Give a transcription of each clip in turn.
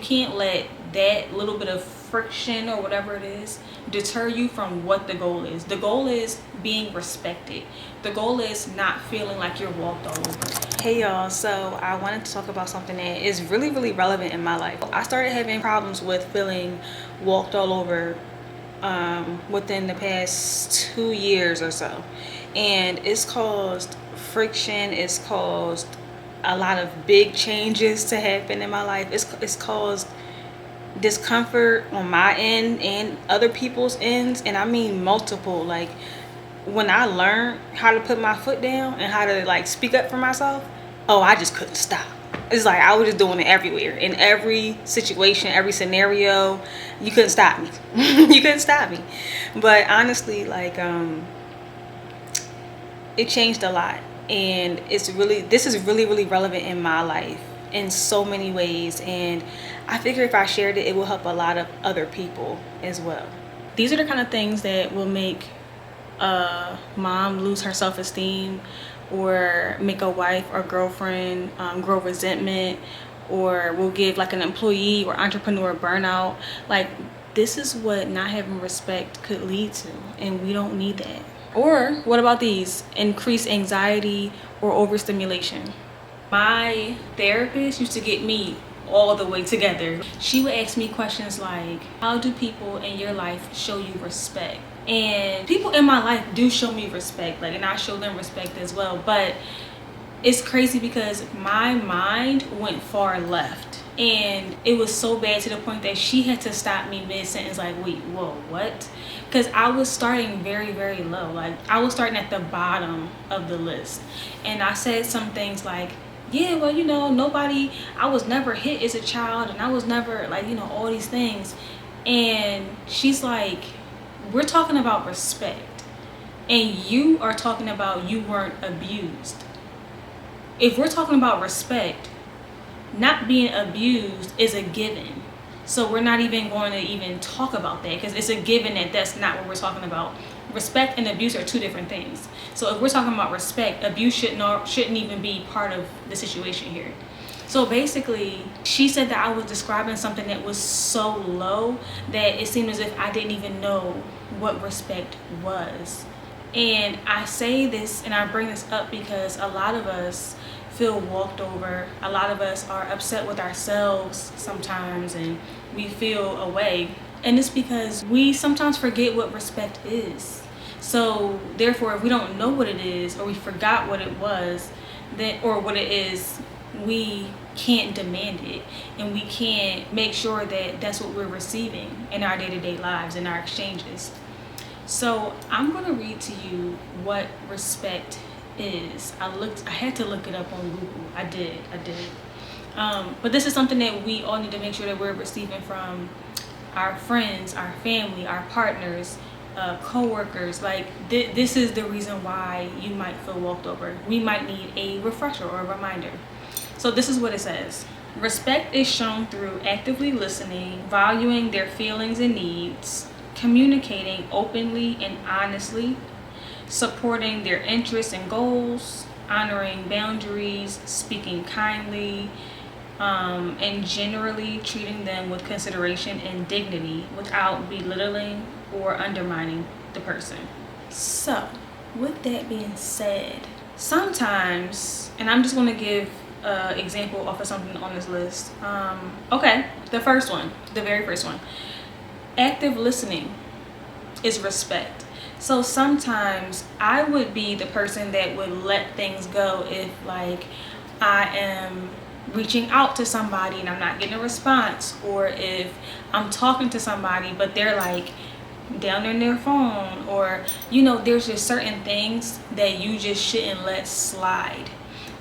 can't let that little bit of friction or whatever it is deter you from what the goal is. The goal is being respected. The goal is not feeling like you're walked all over. Hey y'all, so I wanted to talk about something that is really relevant in my life. I started having problems with feeling walked all over within the past 2 years or so, and it's caused friction. It's caused a lot of big changes to happen in my life. It's caused discomfort on my end and other people's ends, and I mean multiple. Like, when I learned how to put my foot down and how to like speak up for myself, oh, I just couldn't stop. It's like I was just doing it everywhere, in every situation, every scenario. You couldn't stop me. You couldn't stop me. But honestly, like, it changed a lot, and this is really relevant in my life in so many ways, and I figure if I shared it, it will help a lot of other people as well. These are the kind of things that will make a mom lose her self-esteem, or make a wife or girlfriend grow resentment, or will give like an employee or entrepreneur burnout. Like, this is what not having respect could lead to, and we don't need that. Or what about these? Increased anxiety or overstimulation. My therapist used to get me all the way together. She would ask me questions like, how do people in your life show you respect? And people in my life do show me respect, like, and I show them respect as well. But it's crazy because my mind went far left, and it was so bad to the point that she had to stop me mid-sentence, like, wait, whoa, what? Because I was starting very low. Like, I was starting at the bottom of the list, and I said some things like, yeah, well, I was never hit as a child, and I was never, like, all these things. And she's like, we're talking about respect, and you are talking about you weren't abused. If we're talking about respect, not being abused is a given. So we're not even going to even talk about that, because it's a given that that's not what we're talking about. Respect and abuse are two different things. So if we're talking about respect, abuse shouldn't even be part of the situation here. So basically, she said that I was describing something that was so low that it seemed as if I didn't even know what respect was. And I say this and I bring this up because a lot of us feel walked over. A lot of us are upset with ourselves sometimes, and we feel away. And it's because we sometimes forget what respect is. So therefore, if we don't know what it is, or we forgot what it was, or what it is, we can't demand it, and we can't make sure that that's what we're receiving in our day-to-day lives, in our exchanges. So I'm going to read to you what respect is. I had to look it up on Google. I did. But this is something that we all need to make sure that we're receiving from our friends, our family, our partners, co-workers. Like, this is the reason why you might feel walked over. We might need a refresher or a reminder. So this is what it says. Respect is shown through actively listening, valuing their feelings and needs, communicating openly and honestly, supporting their interests and goals, honoring boundaries, speaking kindly, and generally treating them with consideration and dignity without belittling or undermining the person. So, with that being said, sometimes, and I'm just going to give an example off of something on this list. Okay, the very first one. Active listening is respect. So sometimes I would be the person that would let things go if, like, I am reaching out to somebody and I'm not getting a response, or if I'm talking to somebody but they're like down in their phone, or there's just certain things that you just shouldn't let slide.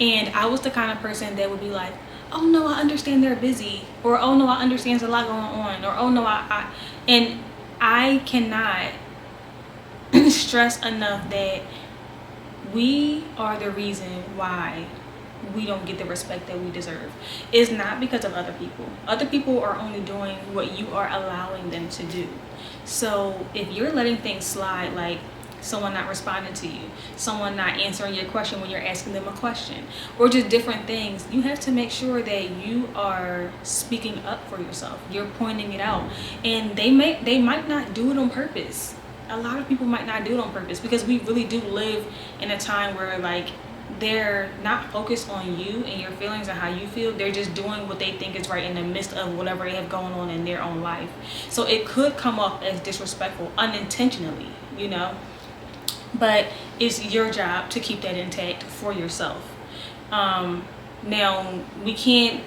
And I was the kind of person that would be like, oh no, I understand they're busy, or oh no, I understand there's a lot going on, or oh no, and I cannot stress enough that we are the reason why we don't get the respect that we deserve. It's not because of other people. Other people are only doing what you are allowing them to do. So if you're letting things slide, like someone not responding to you, someone not answering your question when you're asking them a question, or just different things. You have to make sure that you are speaking up for yourself. You're pointing it out, and they might not do it on purpose. A lot of people might not do it on purpose, because we really do live in a time where like they're not focused on you and your feelings and how you feel. They're just doing what they think is right in the midst of whatever they have going on in their own life. So it could come off as disrespectful unintentionally, you know, but it's your job to keep that intact for yourself. Now we can't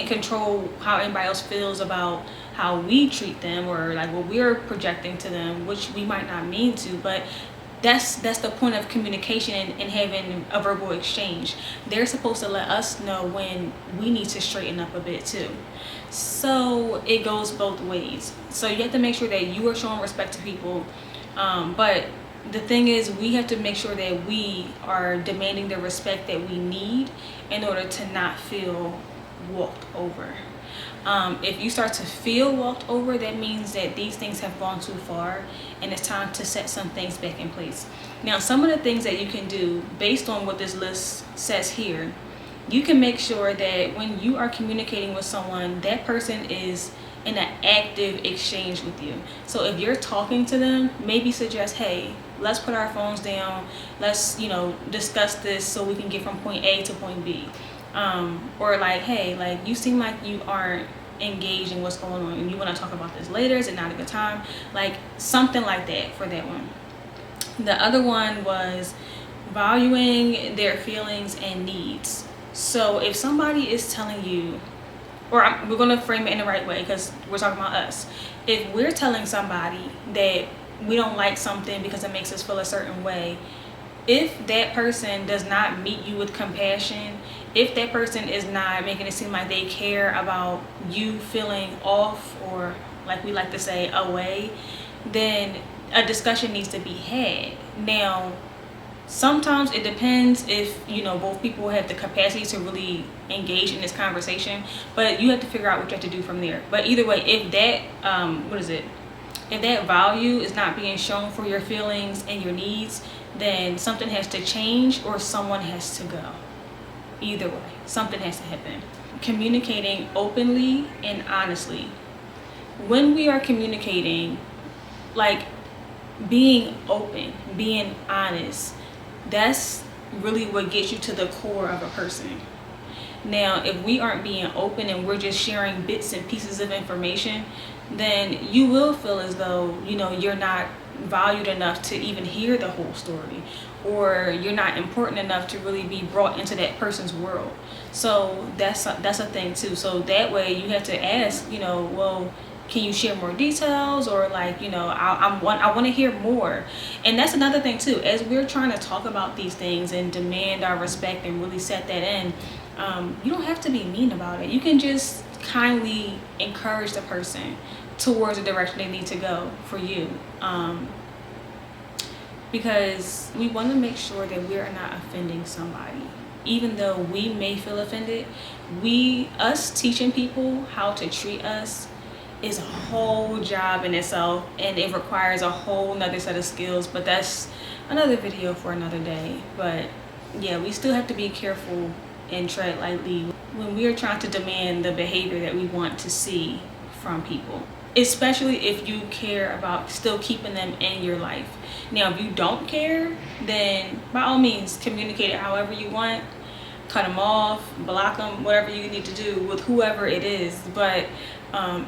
control how anybody else feels about how we treat them, or like what we're projecting to them, which we might not mean to, but that's the point of communication and having a verbal exchange. They're supposed to let us know when we need to straighten up a bit too. So it goes both ways. So you have to make sure that you are showing respect to people, but the thing is, we have to make sure that we are demanding the respect that we need in order to not feel walked over. If you start to feel walked over, that means that these things have gone too far and it's time to set some things back in place. Now, some of the things that you can do based on what this list says here, you can make sure that when you are communicating with someone, that person is in an active exchange with you. So if you're talking to them, maybe suggest, hey, let's put our phones down. Let's, discuss this so we can get from point A to point B. Or like, hey, like you seem like you aren't engaged in what's going on and you want to talk about this later. Is it not a good time? Like something like that for that one. The other one was valuing their feelings and needs. So if somebody is telling you, or we're going to frame it in the right way because we're talking about us. If we're telling somebody that we don't like something because it makes us feel a certain way, if that person does not meet you with compassion, if that person is not making it seem like they care about you feeling off, or like we like to say, away, then a discussion needs to be had. Now, sometimes it depends if, both people have the capacity to really engage in this conversation, but you have to figure out what you have to do from there. But either way, if that, if that value is not being shown for your feelings and your needs, then something has to change or someone has to go. Either way, something has to happen. Communicating openly and honestly. When we are communicating, like being open, being honest, that's really what gets you to the core of a person. Now, if we aren't being open and we're just sharing bits and pieces of information, then you will feel as though, you're not valued enough to even hear the whole story, or you're not important enough to really be brought into that person's world. So that's a thing too. So that way you have to ask, well, can you share more details, or like, I want to hear more. And that's another thing too, as we're trying to talk about these things and demand our respect and really set that in, you don't have to be mean about it. You can just kindly encourage the person towards the direction they need to go for you, because we want to make sure that we're not offending somebody. Even though we may feel offended, us teaching people how to treat us is a whole job in itself, and it requires a whole nother set of skills, but that's another video for another day. But yeah, we still have to be careful and tread lightly when we are trying to demand the behavior that we want to see from people, especially if you care about still keeping them in your life. Now, if you don't care, then by all means communicate it however you want, cut them off, block them, whatever you need to do with whoever it is. But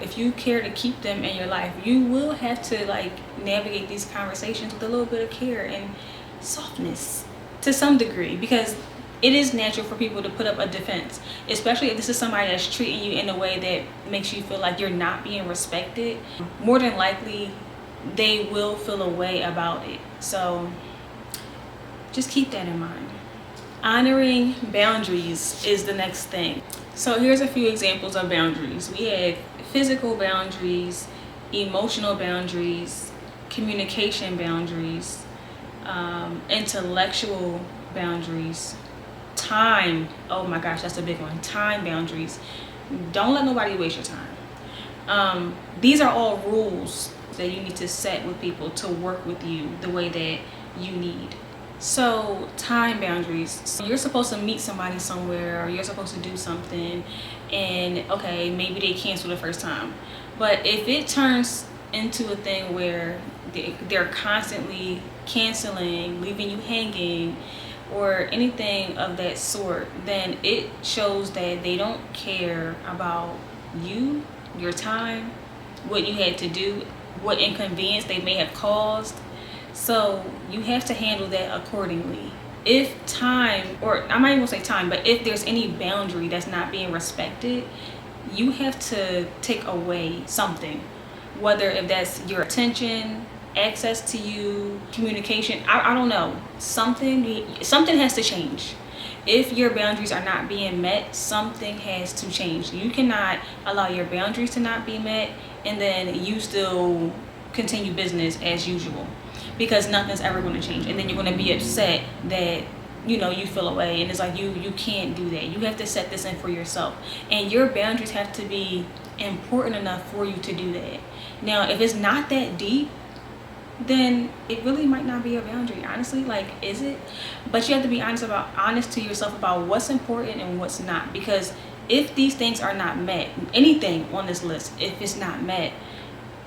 if you care to keep them in your life, you will have to like navigate these conversations with a little bit of care and softness to some degree, because it is natural for people to put up a defense, especially if this is somebody that's treating you in a way that makes you feel like you're not being respected. More than likely, they will feel a way about it. So just keep that in mind. Honoring boundaries is the next thing. So here's a few examples of boundaries. We have physical boundaries, emotional boundaries, communication boundaries, intellectual boundaries, time. Oh my gosh, that's a big one. Time boundaries. Don't let nobody waste your time. These are all rules that you need to set with people to work with you the way that you need. So time boundaries. So you're supposed to meet somebody somewhere, or you're supposed to do something, and okay, maybe they cancel the first time. But if it turns into a thing where they're constantly canceling, leaving you hanging, or anything of that sort, then it shows that they don't care about you, your time, what you had to do, what inconvenience they may have caused. So you have to handle that accordingly. If time, or I'm not even gonna say time, but if there's any boundary that's not being respected, you have to take away something, whether if that's your attention, access to you, communication, I don't know, something has to change. If your boundaries are not being met, something has to change. You cannot allow your boundaries to not be met and then you still continue business as usual, because nothing's ever going to change. And then you're going to be upset that you feel away, and it's like you can't do that. You have to set this in for yourself, and your boundaries have to be important enough for you to do that. Now, if it's not that deep, then it really might not be a boundary, honestly. Like, is it? But you have to be honest to yourself about what's important and what's not, because if these things are not met, anything on this list, if it's not met,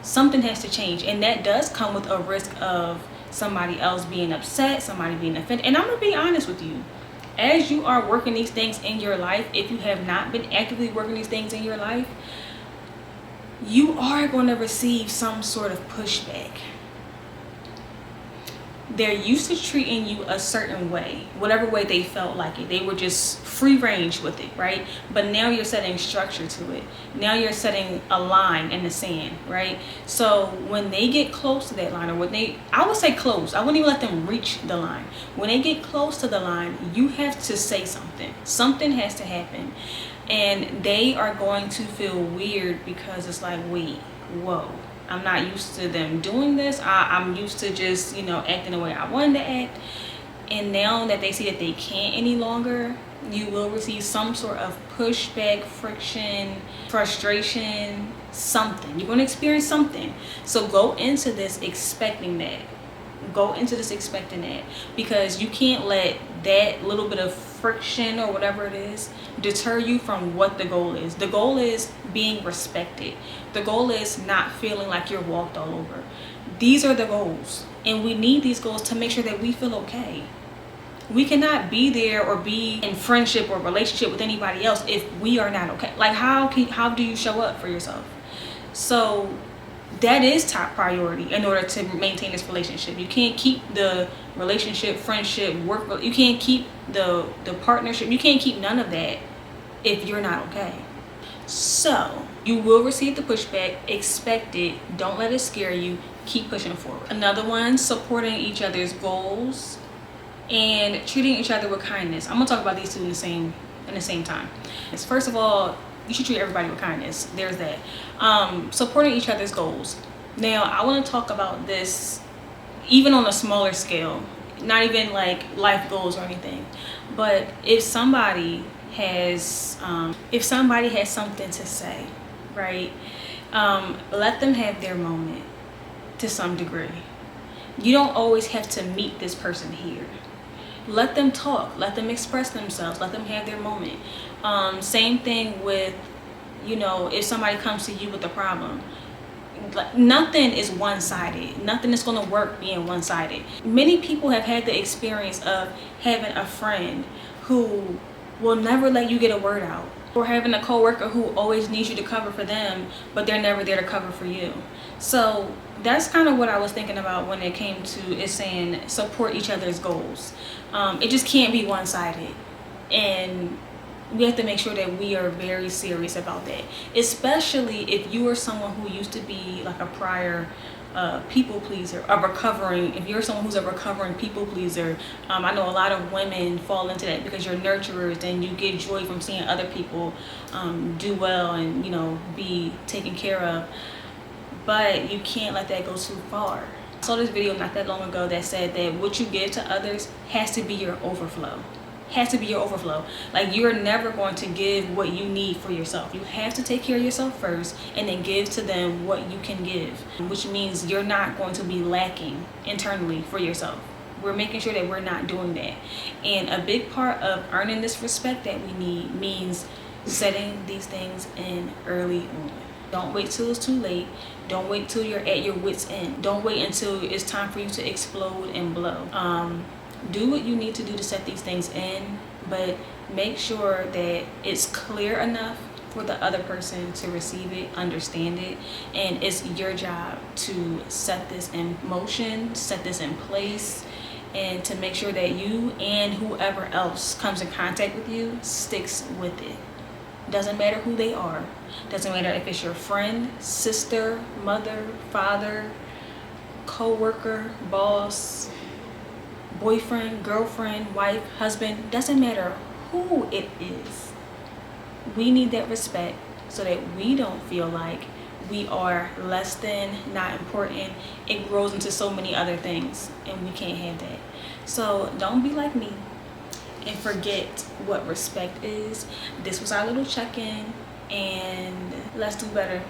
something has to change. And that does come with a risk of somebody else being upset, somebody being offended. And I'm gonna be honest with you, as you are working these things in your life, if you have not been actively working these things in your life, you are going to receive some sort of pushback. They're used to treating you a certain way, whatever way they felt like it. They were just free range with it, right? But now you're setting structure to it. Now you're setting a line in the sand, right? So when they get close to that line, or I would say close, I wouldn't even let them reach the line. When they get close to the line, you have to say something. Something has to happen. And they are going to feel weird, because it's like, wait, whoa. I'm not used to them doing this. I'm used to just, acting the way I wanted to act. And now that they see that they can't any longer, you will receive some sort of pushback, friction, frustration, something. You're going to experience something. So go into this expecting that. Go into this expecting that, because you can't let that little bit of friction or whatever it is deter you from what the goal is. The goal is being respected. The goal is not feeling like you're walked all over. These are the goals, and we need these goals to make sure that we feel okay. We cannot be there or be in friendship or relationship with anybody else if we are not okay. Like, how do you show up for yourself? So that is top priority in order to maintain this relationship. You can't keep the relationship, friendship, work. You can't keep the partnership. You can't keep none of that if you're not okay. So you will receive the pushback. Expect it. Don't let it scare you. Keep pushing forward. Another one, supporting each other's goals and treating each other with kindness. I'm gonna talk about these two in the same time. First of all, you should treat everybody with kindness. There's that. Supporting each other's goals. Now, I want to talk about this even on a smaller scale, not even like life goals or anything. But if somebody has something to say, right? Let them have their moment to some degree. You don't always have to meet this person here. Let them talk. Let them express themselves. Let them have their moment. Same thing with, if somebody comes to you with a problem. Nothing is one-sided. Nothing is going to work being one-sided. Many people have had the experience of having a friend who will never let you get a word out, or having a coworker who always needs you to cover for them, but they're never there to cover for you. So that's kind of what I was thinking about when it came to it saying support each other's goals. It just can't be one-sided, and we have to make sure that we are very serious about that, especially if you are someone who used to be like a prior people pleaser, if you're someone who's a recovering people pleaser. I know a lot of women fall into that because you're nurturers and you get joy from seeing other people do well and be taken care of, but you can't let that go too far. I saw this video not that long ago that said that what you give to others has to be your overflow. has to be your overflow. Like, you're never going to give what you need for yourself. You have to take care of yourself first and then give to them what you can give, which means you're not going to be lacking internally for yourself. We're making sure that we're not doing that. And a big part of earning this respect that we need means setting these things in early on. Don't wait till it's too late. Don't wait till you're at your wit's end. Don't wait until it's time for you to explode and blow. Do what you need to do to set these things in, but make sure that it's clear enough for the other person to receive it, understand it, and it's your job to set this in motion, set this in place, and to make sure that you and whoever else comes in contact with you sticks with it. Doesn't matter who they are. Doesn't matter if it's your friend, sister, mother, father, co-worker, boss, boyfriend, girlfriend, wife, husband. Doesn't matter who it is. We need that respect so that we don't feel like we are less than, not important. It grows into so many other things, and we can't have that. So don't be like me and forget what respect is. This was our little check-in, and let's do better.